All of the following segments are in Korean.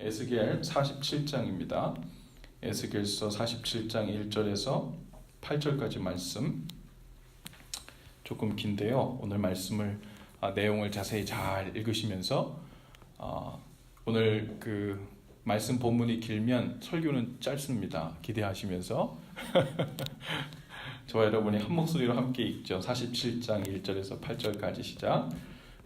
에스겔 47장입니다. 에스겔서 47장 1절에서 8절까지 말씀 조금 긴데요. 오늘 말씀을 내용을 자세히 잘 읽으시면서 오늘 그 말씀 본문이 길면 설교는 짧습니다. 기대하시면서 저와 여러분이 한 목소리로 함께 읽죠. 47장 1절에서 8절까지 시작.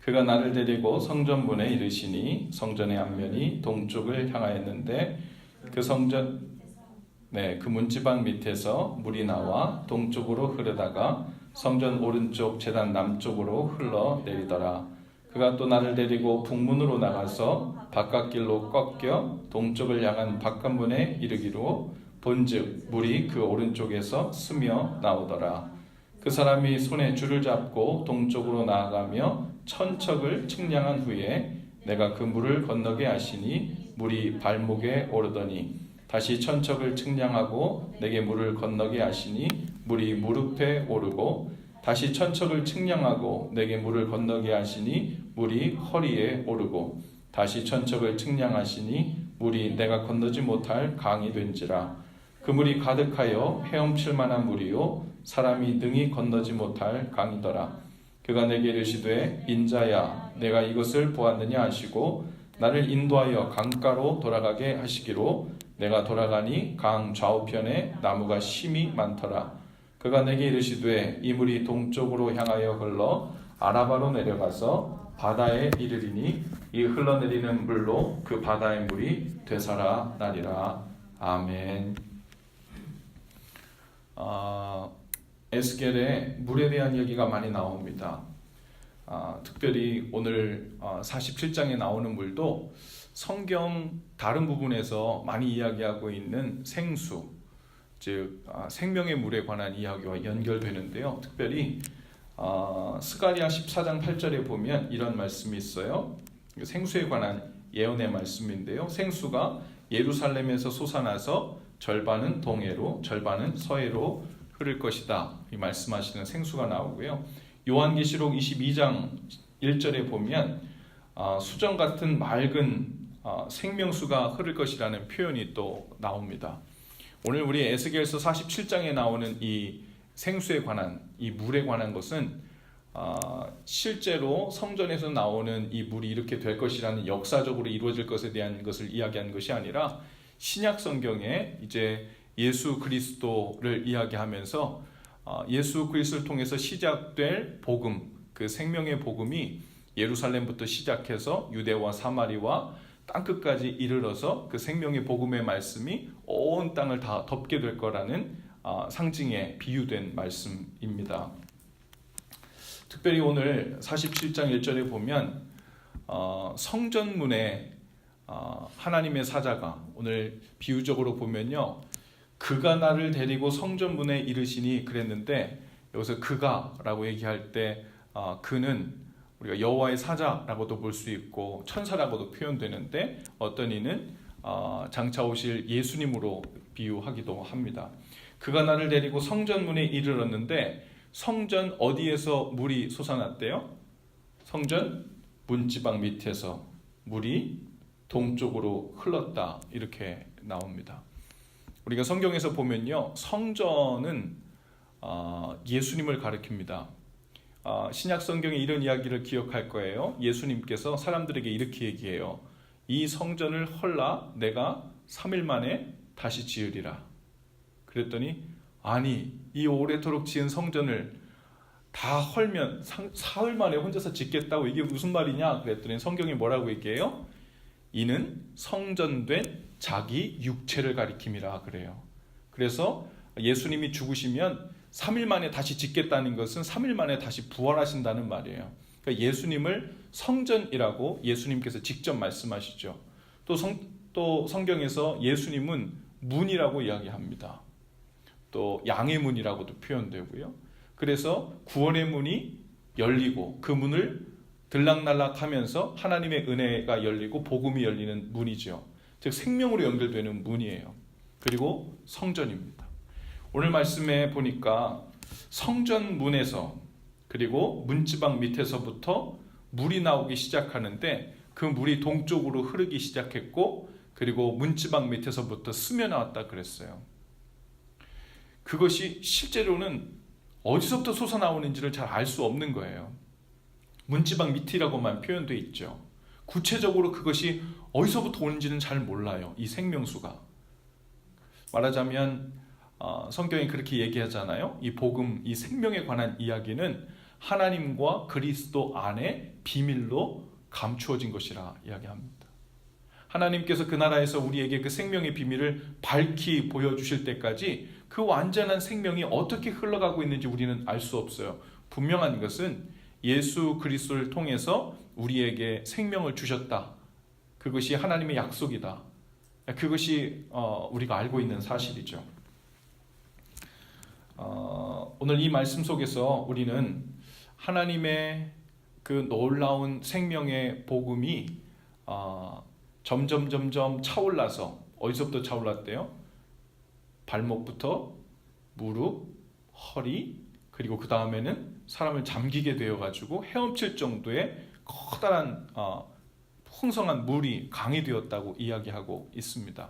그가 나를 데리고 성전문에 이르시니 성전의 앞면이 동쪽을 향하였는데 그 문지방 밑에서 물이 나와 동쪽으로 흐르다가 성전 오른쪽 제단 남쪽으로 흘러 내리더라. 그가 또 나를 데리고 북문으로 나가서 바깥길로 꺾여 동쪽을 향한 바깥문에 이르기로 본즉 물이 그 오른쪽에서 스며 나오더라. 그 사람이 손에 줄을 잡고 동쪽으로 나아가며 천척을 측량한 후에 내가 그 물을 건너게 하시니 물이 발목에 오르더니 다시 천척을 측량하고 내게 물을 건너게 하시니 물이 무릎에 오르고 다시 천척을 측량하고 내게 물을 건너게 하시니 물이 허리에 오르고 다시 천척을 측량하시니 물이 내가 건너지 못할 강이 된지라. 그 물이 가득하여 헤엄칠 만한 물이요 사람이 능히 건너지 못할 강이더라. 그가 내게 이르시되 인자야 내가 이것을 보았느냐 하시고 나를 인도하여 강가로 돌아가게 하시기로 내가 돌아가니 강 좌우편에 나무가 심이 많더라. 그가 내게 이르시되 이 물이 동쪽으로 향하여 흘러 아라바로 내려가서 바다에 이르리니 이 흘러내리는 물로 그 바다의 물이 되살아나리라. 아멘. 에스겔에 물에 대한 얘기가 많이 나옵니다. 특별히 오늘 47장에 나오는 물도 성경 다른 부분에서 많이 이야기하고 있는 생수, 즉 생명의 물에 관한 이야기와 연결되는데요. 특별히 스가랴 14장 8절에 보면 이런 말씀이 있어요. 생수에 관한 예언의 말씀인데요. 생수가 예루살렘에서 솟아나서 절반은 동해로 절반은 서해로 흐를 것이다. 이 말씀하시는 생수가 나오고요. 요한계시록 22장 1절에 보면 수정 같은 맑은 생명수가 흐를 것이라는 표현이 또 나옵니다. 오늘 우리 에스겔서 47장에 나오는 이 생수에 관한 이 물에 관한 것은 실제로 성전에서 나오는 이 물이 이렇게 될 것이라는 역사적으로 이루어질 것에 대한 것을 이야기한 것이 아니라 신약 성경에 이제 예수 그리스도를 이야기하면서 예수 그리스도를 통해서 시작될 복음, 그 생명의 복음이 예루살렘부터 시작해서 유대와 사마리와 땅끝까지 이르러서 그 생명의 복음의 말씀이 온 땅을 다 덮게 될 거라는 상징에 비유된 말씀입니다. 특별히 오늘 47장 1절에 보면 성전문에 하나님의 사자가 오늘 비유적으로 보면요. 그가 나를 데리고 성전문에 이르시니 그랬는데 여기서 그가라고 얘기할 때 그는 우리가 여호와의 사자라고도 볼 수 있고 천사라고도 표현되는데 어떤 이는 장차 오실 예수님으로 비유하기도 합니다. 그가 나를 데리고 성전문에 이르렀는데 성전 어디에서 물이 솟아났대요? 성전 문지방 밑에서 물이 동쪽으로 흘렀다 이렇게 나옵니다. 우리가 성경에서 보면요, 성전은 예수님을 가리킵니다. 신약 성경에 이런 이야기를 기억할 거예요. 예수님께서 사람들에게 이렇게 얘기해요. 이 성전을 헐라 내가 3일 만에 다시 지으리라. 그랬더니 아니 이 오래도록 지은 성전을 다 헐면 사흘 만에 혼자서 짓겠다고 이게 무슨 말이냐 그랬더니 성경이 뭐라고 얘기해요? 이는 성전된 자기 육체를 가리킴이라 그래요. 그래서 예수님이 죽으시면 3일 만에 다시 짓겠다는 것은 3일 만에 다시 부활하신다는 말이에요. 그러니까 예수님을 성전이라고 예수님께서 직접 말씀하시죠. 또 성경에서 예수님은 문이라고 이야기합니다. 또 양의 문이라고도 표현되고요. 그래서 구원의 문이 열리고 그 문을 들락날락하면서 하나님의 은혜가 열리고 복음이 열리는 문이죠. 즉 생명으로 연결되는 문이에요. 그리고 성전입니다. 오늘 말씀에 보니까 성전 문에서 그리고 문지방 밑에서부터 물이 나오기 시작하는데 그 물이 동쪽으로 흐르기 시작했고 그리고 문지방 밑에서부터 스며나왔다 그랬어요. 그것이 실제로는 어디서부터 솟아나오는지를 잘 알 수 없는 거예요. 문지방 밑이라고만 표현되어 있죠. 구체적으로 그것이 어디서부터 오는지는 잘 몰라요. 이 생명수가. 말하자면 성경이 그렇게 얘기하잖아요. 이 복음, 이 생명에 관한 이야기는 하나님과 그리스도 안에 비밀로 감추어진 것이라 이야기합니다. 하나님께서 그 나라에서 우리에게 그 생명의 비밀을 밝히 보여주실 때까지 그 완전한 생명이 어떻게 흘러가고 있는지 우리는 알 수 없어요. 분명한 것은 예수 그리스도를 통해서 우리에게 생명을 주셨다. 그것이 하나님의 약속이다. 그것이 우리가 알고 있는 사실이죠. 오늘 이 말씀 속에서 우리는 하나님의 그 놀라운 생명의 복음이 점점 차올라서, 어디서부터 차올랐대요? 발목부터 무릎, 허리, 그리고 그 다음에는 사람을 잠기게 되어가지고 헤엄칠 정도의 커다란 풍성한 물이 강이 되었다고 이야기하고 있습니다.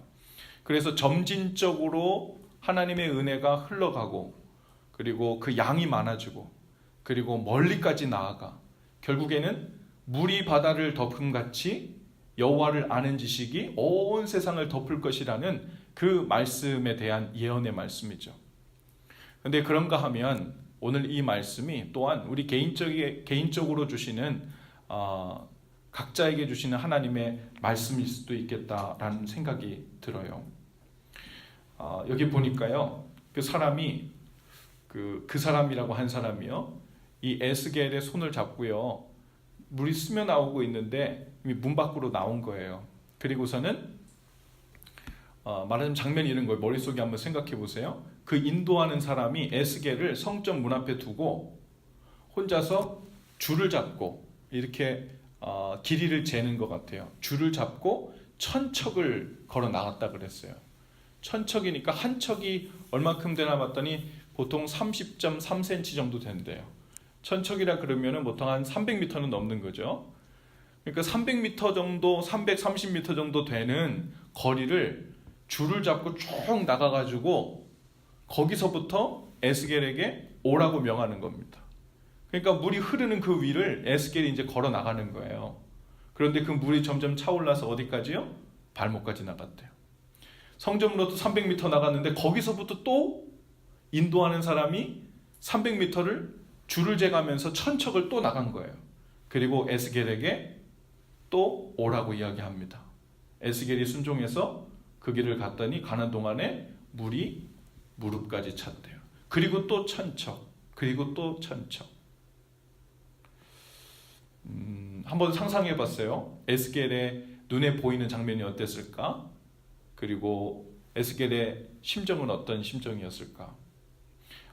그래서 점진적으로 하나님의 은혜가 흘러가고, 그리고 그 양이 많아지고, 그리고 멀리까지 나아가 결국에는 물이 바다를 덮음같이 여호와를 아는 지식이 온 세상을 덮을 것이라는 그 말씀에 대한 예언의 말씀이죠. 그런데 그런가 하면 오늘 이 말씀이 또한 우리 개인적으로 주시는 각자에게 주시는 하나님의 말씀일 수도 있겠다라는 생각이 들어요. 여기 보니까요, 그 사람이 그 사람이라고 한 사람이요, 이 에스겔의 손을 잡고요, 물이 스며 나오고 있는데 이미 문 밖으로 나온 거예요. 그리고서는 말하자면 장면이 이런 거예요. 머릿속에 한번 생각해 보세요. 그 인도하는 사람이 에스겔을 성전 문 앞에 두고 혼자서 줄을 잡고 이렇게 길이를 재는 것 같아요. 줄을 잡고 천척을 걸어 나갔다 그랬어요. 천척이니까 한 척이 얼마큼 되나 봤더니 보통 30.3cm 정도 된대요. 천척이라 그러면은 보통 한 300m는 넘는 거죠. 그러니까 300m 정도, 330m 정도 되는 거리를 줄을 잡고 쭉 나가가지고 거기서부터 에스겔에게 오라고 명하는 겁니다. 그러니까 물이 흐르는 그 위를 에스겔이 이제 걸어 나가는 거예요. 그런데 그 물이 점점 차올라서 어디까지요? 발목까지 나갔대요. 성전으로부터 300m 나갔는데 거기서부터 또 인도하는 사람이 300m를 줄을 재가면서 천척을 또 나간 거예요. 그리고 에스겔에게 또 오라고 이야기합니다. 에스겔이 순종해서 그 길을 갔더니 가는 동안에 물이 무릎까지 찼대요. 그리고 또 천척, 그리고 또 천척. 한번 상상해 봤어요. 에스겔의 눈에 보이는 장면이 어땠을까? 그리고 에스겔의 심정은 어떤 심정이었을까?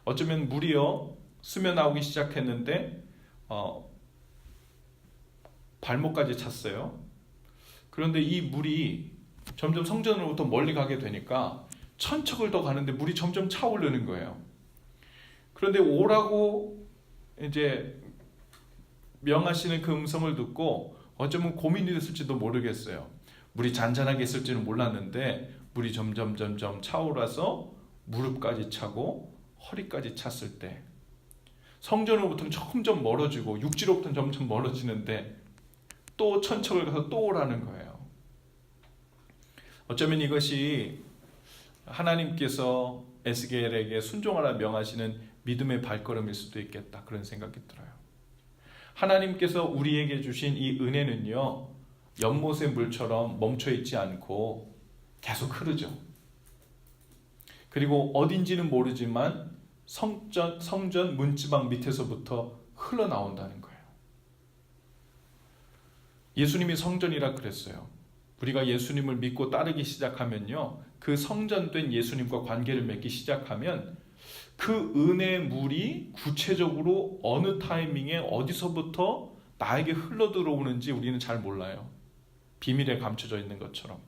어쩌면 물이요 스며 나오기 시작했는데 발목까지 찼어요. 그런데 이 물이 점점 성전으로부터 멀리 가게 되니까 천척을 더 가는데 물이 점점 차오르는 거예요. 그런데 오라고 이제 명하시는 그 음성을 듣고 어쩌면 고민이 됐을지도 모르겠어요. 물이 잔잔하게 있을지는 몰랐는데 물이 점점 차오라서 무릎까지 차고 허리까지 찼을 때 성전으로부터는 점점 멀어지고 육지로부터는 점점 멀어지는데 또 천척을 가서 또 오라는 거예요. 어쩌면 이것이 하나님께서 에스겔에게 순종하라 명하시는 믿음의 발걸음일 수도 있겠다, 그런 생각이 들어요. 하나님께서 우리에게 주신 이 은혜는요, 연못의 물처럼 멈춰있지 않고 계속 흐르죠. 그리고 어딘지는 모르지만 성전 문지방 밑에서부터 흘러나온다는 거예요. 예수님이 성전이라 그랬어요. 우리가 예수님을 믿고 따르기 시작하면요, 그 성전된 예수님과 관계를 맺기 시작하면 그 은혜의 물이 구체적으로 어느 타이밍에 어디서부터 나에게 흘러 들어오는지 우리는 잘 몰라요. 비밀에 감춰져 있는 것처럼.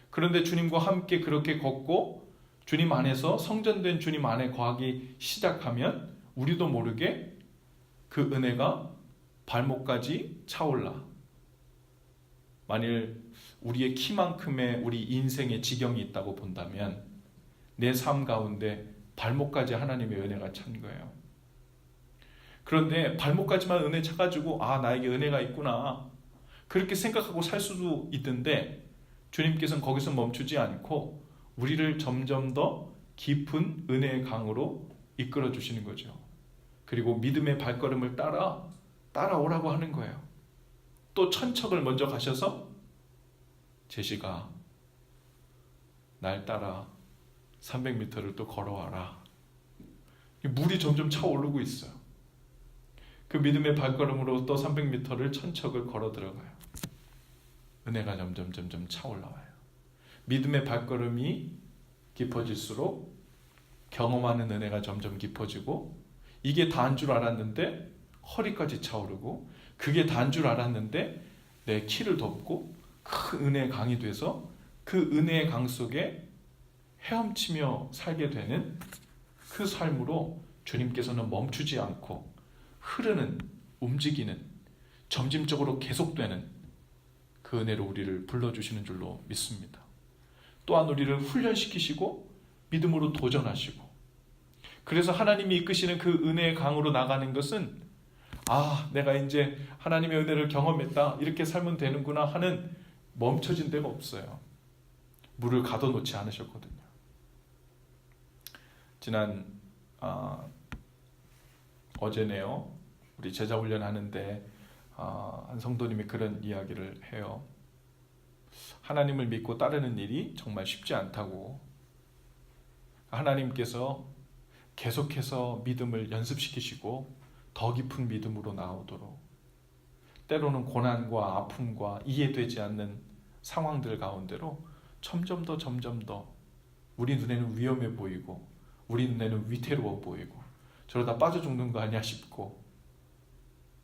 그런데 주님과 함께 그렇게 걷고 주님 안에서 성전된 주님 안에 거하기 시작하면 우리도 모르게 그 은혜가 발목까지 차올라. 만일 우리의 키만큼의 우리 인생의 지경이 있다고 본다면 내 삶 가운데 발목까지 하나님의 은혜가 찬 거예요. 그런데 발목까지만 은혜 차가지고 나에게 은혜가 있구나 그렇게 생각하고 살 수도 있던데 주님께서는 거기서 멈추지 않고 우리를 점점 더 깊은 은혜의 강으로 이끌어 주시는 거죠. 그리고 믿음의 발걸음을 따라오라고 하는 거예요. 또 천척을 먼저 가셔서 제시가 날 따라 300m를 또 걸어와라. 물이 점점 차오르고 있어요. 그 믿음의 발걸음으로 또 300m를 천척을 걸어 들어가요. 은혜가 점점 차올라와요. 믿음의 발걸음이 깊어질수록 경험하는 은혜가 점점 깊어지고 이게 다인 줄 알았는데 허리까지 차오르고 그게 다인 줄 알았는데 내 키를 덮고 큰 은혜의 강이 돼서 그 은혜의 강 속에 헤엄치며 살게 되는 그 삶으로 주님께서는 멈추지 않고 흐르는, 움직이는, 점진적으로 계속되는 그 은혜로 우리를 불러주시는 줄로 믿습니다. 또한 우리를 훈련시키시고 믿음으로 도전하시고 그래서 하나님이 이끄시는 그 은혜의 강으로 나가는 것은 내가 이제 하나님의 은혜를 경험했다 이렇게 살면 되는구나 하는 멈춰진 데가 없어요. 물을 가둬놓지 않으셨거든요. 지난 어제네요. 우리 제자훈련 하는데 한 성도님이 그런 이야기를 해요. 하나님을 믿고 따르는 일이 정말 쉽지 않다고. 하나님께서 계속해서 믿음을 연습시키시고 더 깊은 믿음으로 나오도록 때로는 고난과 아픔과 이해되지 않는 상황들 가운데로 점점 더 우리 눈에는 위험해 보이고 우리 눈에는 위태로워 보이고 저러다 빠져 죽는 거 아니야 싶고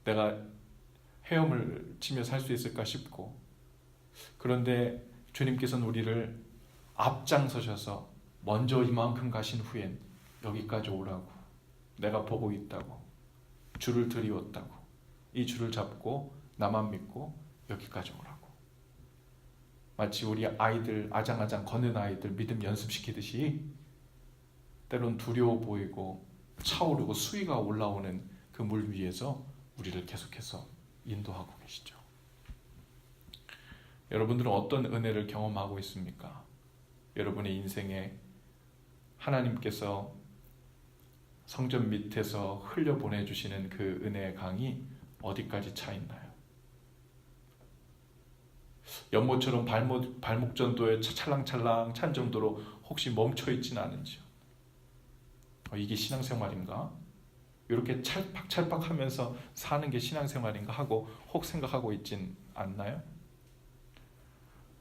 내가 헤엄을 치며 살 수 있을까 싶고 그런데 주님께서는 우리를 앞장서셔서 먼저 이만큼 가신 후엔 여기까지 오라고 내가 보고 있다고 줄을 들이웠다고 이 줄을 잡고 나만 믿고 여기까지 오라고 마치 우리 아이들 아장아장 걷는 아이들 믿음 연습시키듯이 때론 두려워 보이고 차오르고 수위가 올라오는 그 물 위에서 우리를 계속해서 인도하고 계시죠. 여러분들은 어떤 은혜를 경험하고 있습니까? 여러분의 인생에 하나님께서 성전 밑에서 흘려보내주시는 그 은혜의 강이 어디까지 차 있나요? 연못처럼 발목 전도에 찰랑찰랑 찬 정도로 혹시 멈춰있진 않은지요? 이게 신앙생활인가? 이렇게 찰팍찰팍하면서 사는 게 신앙생활인가 하고 혹 생각하고 있진 않나요?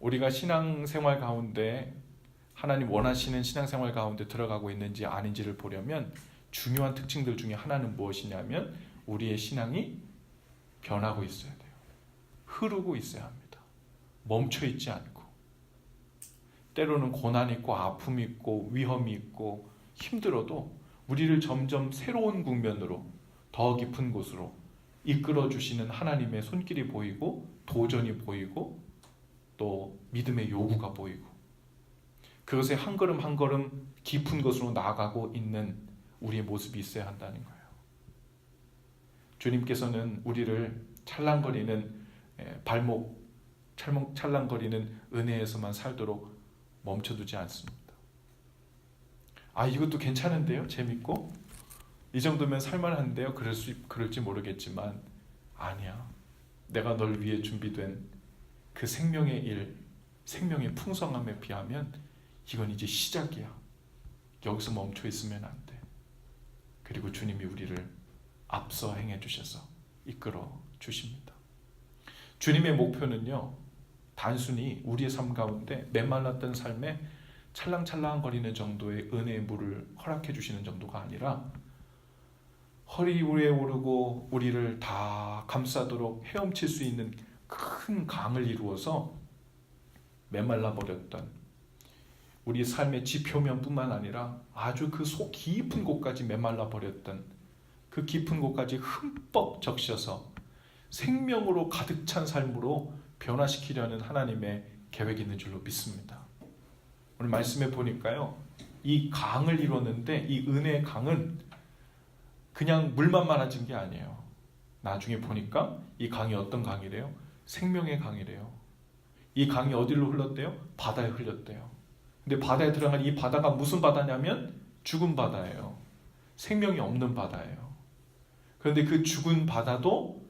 우리가 신앙생활 가운데 하나님 원하시는 신앙생활 가운데 들어가고 있는지 아닌지를 보려면 중요한 특징들 중에 하나는 무엇이냐면 우리의 신앙이 변하고 있어야 돼요. 흐르고 있어야 합니다. 멈춰 있지 않고 때로는 고난이 있고 아픔이 있고 위험이 있고 힘들어도 우리를 점점 새로운 국면으로 더 깊은 곳으로 이끌어 주시는 하나님의 손길이 보이고 도전이 보이고 또 믿음의 요구가 보이고 그것에 한 걸음 한 걸음 깊은 곳으로 나아가고 있는 우리의 모습이 있어야 한다는 거예요. 주님께서는 우리를 찰랑거리는 발목 찰랑거리는 은혜에서만 살도록 멈춰두지 않습니다. 이것도 괜찮은데요? 재밌고 이 정도면 살만한데요? 그럴지 모르겠지만 아니야. 내가 널 위해 준비된 그 생명의 일, 생명의 풍성함에 비하면 이건 이제 시작이야. 여기서 멈춰 있으면 안 돼. 그리고 주님이 우리를 앞서 행해 주셔서 이끌어 주십니다. 주님의 목표는요, 단순히 우리의 삶 가운데 메말랐던 삶에 찰랑찰랑거리는 정도의 은혜의 물을 허락해 주시는 정도가 아니라 허리 위에 오르고 우리를 다 감싸도록 헤엄칠 수 있는 큰 강을 이루어서 메말라 버렸던 우리 삶의 지표면뿐만 아니라 아주 그 속 깊은 곳까지 메말라 버렸던 그 깊은 곳까지 흠뻑 적셔서 생명으로 가득 찬 삶으로 변화시키려는 하나님의 계획이 있는 줄로 믿습니다. 오늘 말씀에 보니까요, 이 강을 이뤘는데 이 은혜의 강은 그냥 물만 많아진 게 아니에요. 나중에 보니까 이 강이 어떤 강이래요? 생명의 강이래요. 이 강이 어디로 흘렀대요? 바다에 흘렸대요. 근데 바다에 들어간 이 바다가 무슨 바다냐면 죽은 바다예요. 생명이 없는 바다예요. 그런데 그 죽은 바다도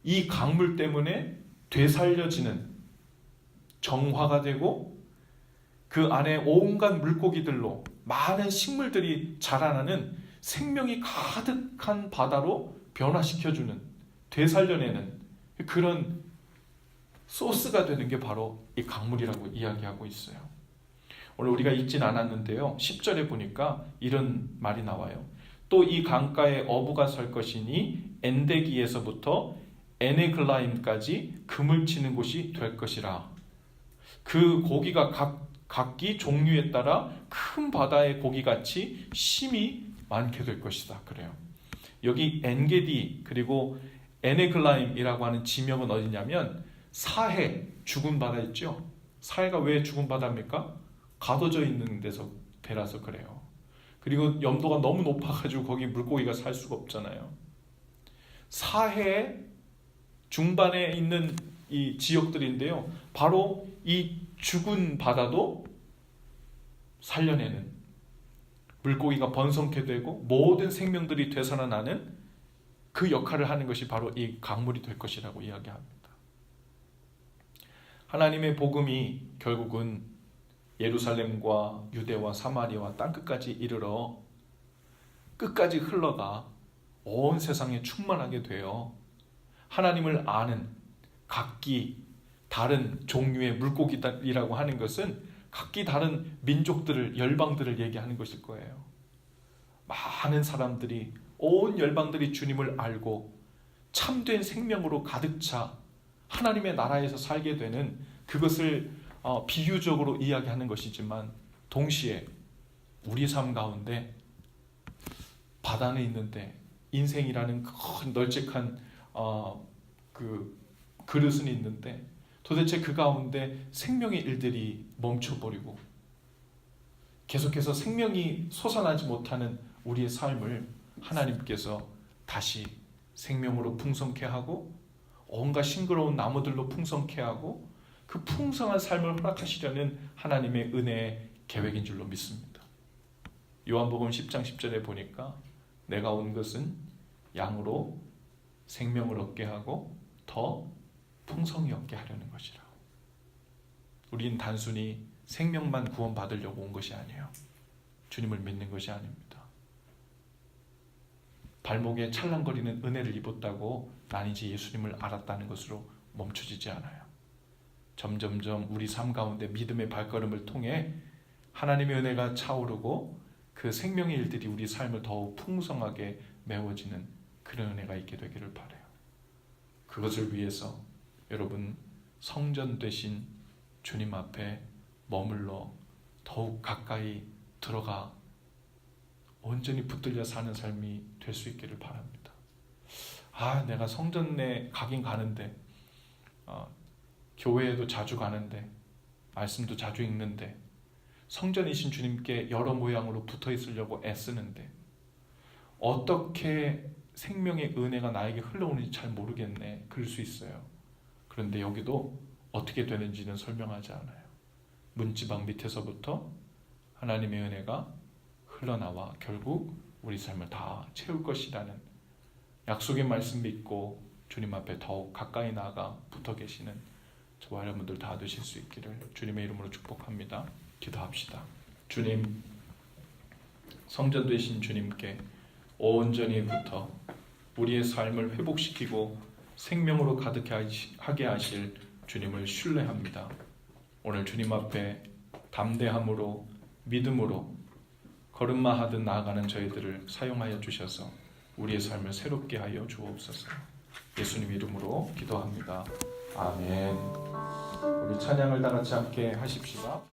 이 강물 때문에 되살려지는, 정화가 되고 그 안에 온갖 물고기들로 많은 식물들이 자라나는 생명이 가득한 바다로 변화시켜주는, 되살려내는 그런 소스가 되는 게 바로 이 강물이라고 이야기하고 있어요. 오늘 우리가 읽진 않았는데요, 10절에 보니까 이런 말이 나와요. 또 이 강가에 어부가 설 것이니 엔데기에서부터 에네글라임까지 금을 치는 곳이 될 것이라. 그 고기가 각기 종류에 따라 큰 바다의 고기같이 심이 많게 될 것이다. 그래요. 여기 엔게디 그리고 에네글라임이라고 하는 지명은 어디냐면 사해, 죽은 바다 있죠. 사해가 왜 죽은 바다입니까? 가둬져 있는 데서 배라서 그래요. 그리고 염도가 너무 높아가지고 거기 물고기가 살 수가 없잖아요. 사해 중반에 있는 이 지역들인데요, 바로 이 죽은 바다도 살려내는, 물고기가 번성케 되고 모든 생명들이 되살아나는 그 역할을 하는 것이 바로 이 강물이 될 것이라고 이야기합니다. 하나님의 복음이 결국은 예루살렘과 유대와 사마리아와 땅끝까지 이르러 끝까지 흘러가 온 세상에 충만하게 되어 하나님을 아는 각기 다른 종류의 물고기들이라고 하는 것은 각기 다른 민족들을, 열방들을 얘기하는 것일 거예요. 많은 사람들이, 온 열방들이 주님을 알고 참된 생명으로 가득 차 하나님의 나라에서 살게 되는, 그것을 비유적으로 이야기하는 것이지만 동시에 우리 삶 가운데 바다는 있는데 인생이라는 큰 널찍한 그 그릇은 있는데 도대체 그 가운데 생명의 일들이 멈춰버리고 계속해서 생명이 솟아나지 못하는 우리의 삶을 하나님께서 다시 생명으로 풍성케 하고 온갖 싱그러운 나무들로 풍성케 하고 그 풍성한 삶을 허락하시려는 하나님의 은혜의 계획인 줄로 믿습니다. 요한복음 10장 10절에 보니까 내가 온 것은 양으로 생명을 얻게 하고 더 풍성히 얻게 하려는 것이라. 우린 단순히 생명만 구원받으려고 온 것이 아니에요. 주님을 믿는 것이 아닙니다. 발목에 찰랑거리는 은혜를 입었다고 난 이제 예수님을 알았다는 것으로 멈춰지지 않아요. 점점점 우리 삶 가운데 믿음의 발걸음을 통해 하나님의 은혜가 차오르고 그 생명의 일들이 우리 삶을 더욱 풍성하게 메워지는 그런 은혜가 있게 되기를 바라요. 그것을 위해서 여러분 성전 되신 주님 앞에 머물러 더욱 가까이 들어가 온전히 붙들려 사는 삶이 될 수 있기를 바랍니다. 내가 성전에 가긴 가는데 교회에도 자주 가는데 말씀도 자주 읽는데 성전이신 주님께 여러 모양으로 붙어 있으려고 애쓰는데 어떻게 생명의 은혜가 나에게 흘러오는지 잘 모르겠네. 그럴 수 있어요. 그런데 여기도 어떻게 되는지는 설명하지 않아요. 문지방 밑에서부터 하나님의 은혜가 흘러나와 결국 우리 삶을 다 채울 것이라는 약속의 말씀 믿고 주님 앞에 더욱 가까이 나아가 붙어 계시는 저와 여러분들 다 되실 수 있기를 주님의 이름으로 축복합니다. 기도합시다. 주님, 성전 되신 주님께 온전히 붙어 우리의 삶을 회복시키고 생명으로 가득하게 하실 주님을 신뢰합니다. 오늘 주님 앞에 담대함으로 믿음으로 걸음마 하듯 나아가는 저희들을 사용하여 주셔서 우리의 삶을 새롭게 하여 주옵소서. 예수님 이름으로 기도합니다. 아멘. 우리 찬양을 다 같이 함께 하십시다.